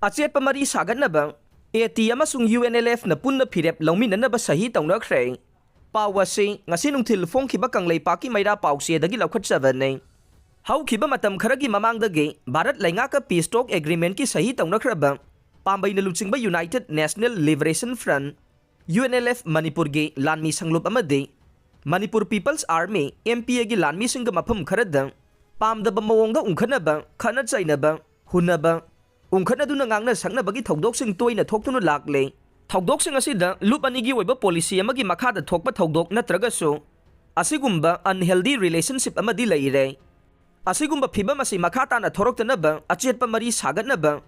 Achetpa mari Sagatnaba, Amasung UNLF na Punna Phirep Louminnanaba Sahi Tounakhre. Pawasi ngasinungthil fongkhiba kanglei-paki maira pausiedagi laukhatsabanei. Haukhiba matam kharagi mamangdagi Bharat Laingaka Peace Talk Agreement ki sahi Tounakhre pambai na luchingba United National Liberation Front UNLF Manipur gi lanmi sanglup amadi Manipur People's Army MPA gi lanmi singga mafam kharada pamdaba mawongda ungkhanaba khana chainaba hunaba ungkhanaduna ngangna sangnabagi thogdoksing toina thoktuna lakle thogdoksing asida Lupa nigi oiba policy amagi makhada thokpa thogdok natragasu asigumba unhealthy relationship amadi leire asigumba phibam asi makhata na thoroktanaba Achetpa mari Sagatnaba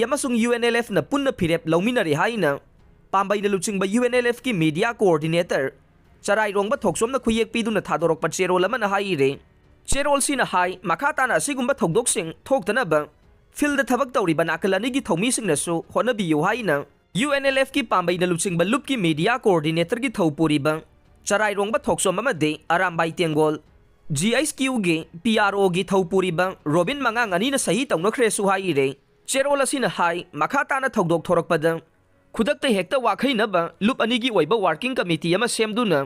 Amasung UNLF na Punna Phirep Louminnanaba haina pambai na luchingba UNLF ki media coordinator charai rongba thoksomna khuyek piduna thadorokpa cherol ama na haire cherol sina hai makhata na asigumba thogdoksing thoktanaba field thabak tawriba nakalani gi thomi singnasu honabiyu haina UNLF ki pambai na luchingba lup ki media coordinator gi thopuriba charai rongba thoksom amade arambai tengol GISQ gi PRO gi thopuriba Robin mangang ani na sahi Tounakhre su haire cherol asina hai makhata na thogdok thorakpada khudakta hekta wakhainaba lup ani gi oiba working committee ama semduna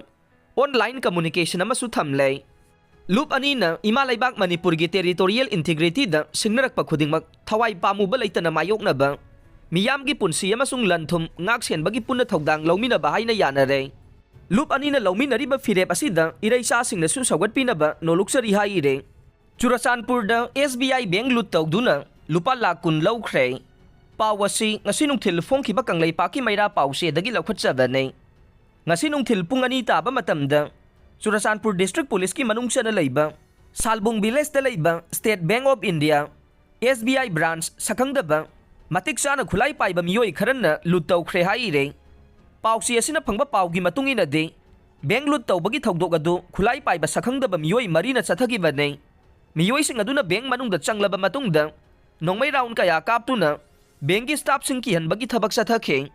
online communication ama su thamlei Lup anina ima laibak Manipur gi territorial integrity da singnarakpa khudingmak thawai pamuba leitana mayoknaba miyam gi punsi amasung lanthum ngak senbagi punna thogdang Louminnaba haina yanare Lup anina Louminnariba Phirep asida iraisa singna su sagatpinaba noluksari haire Churachandpur da SBI bank lut Touduna Lupa Lakh Loukhre pawasi ngasinungthil fongkhiba kanglei-paki maira pausiedagi laukhatsabanei ngasinungthil pung ani taba matamda Churachandpur District Police ki manungsa na leiba Salbung Village da leiba State Bank of India SBI branch Sakhangdaba matik sana khulai paiba miyoi kharanna lut tawkhre haire pausi asina phangba paugi matungina de bank lut tawbagi thogdok adu khulai paiba Sakhangdaba miyoi marina chathagibane miyoi sing aduna bank manungda changlaba matungda Nongmei round kaya kaptuna bank ki staff sing ki hanbagi thabak chathakhe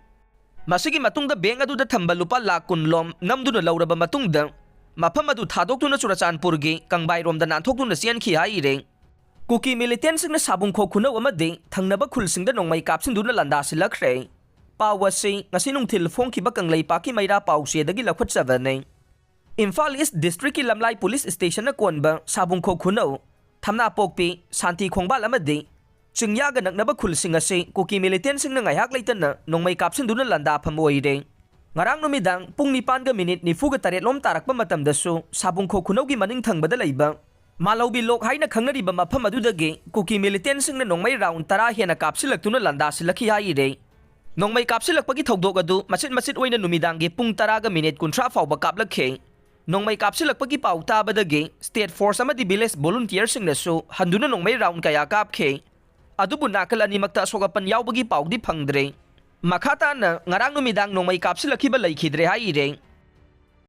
masigi matungda bank adu da thamba lupa Lakh lom namduna lauraba matungda mafam adu thadokuna Churachandpur gi kangbai romda nanthokuna siankhi haire Kuki Militantsingna Sabungkhok Khunnou amadi Thangnaba Khulsingda Nongmei Kapsinduna Landasillakhre pawasi ngasinungthil fongkhiba kanglei-paki maira pausiedagi laukhatsabanei Imphal East District ki Lamlai Police Station na konba Sabungkhok Khunnou Thamna pokpi Santi khongbal amadi chingyaga naknaba Khulsingda se Kuki Militantsingna ngaihak leitana Nongmei Kapsinduna landa pham oire ngarang numidang pung 9:49 lom tarakpa matamdasu Sabungkhok Khunnou gi maning thangbada leiba Malaubi lok haina khangnariba mafam adudagi Kuki Militantsingna Nongmei round 10 hena kapsilaktuna Landasillakhi haire Nongmei kapsilakpagi thogdok adu masit oina numidangi pung 10:30 fawba kaplakhe Nongmei kapsilakpagi pau tabadagi State Force amadi village volunteer singnasu handuna Nongmei round kaya kapkhe adubu nakal animakta sogapan yaubagi paudi phangdre makhata na ngarang numidang Nongmei kapsilakhiba leikhidre haire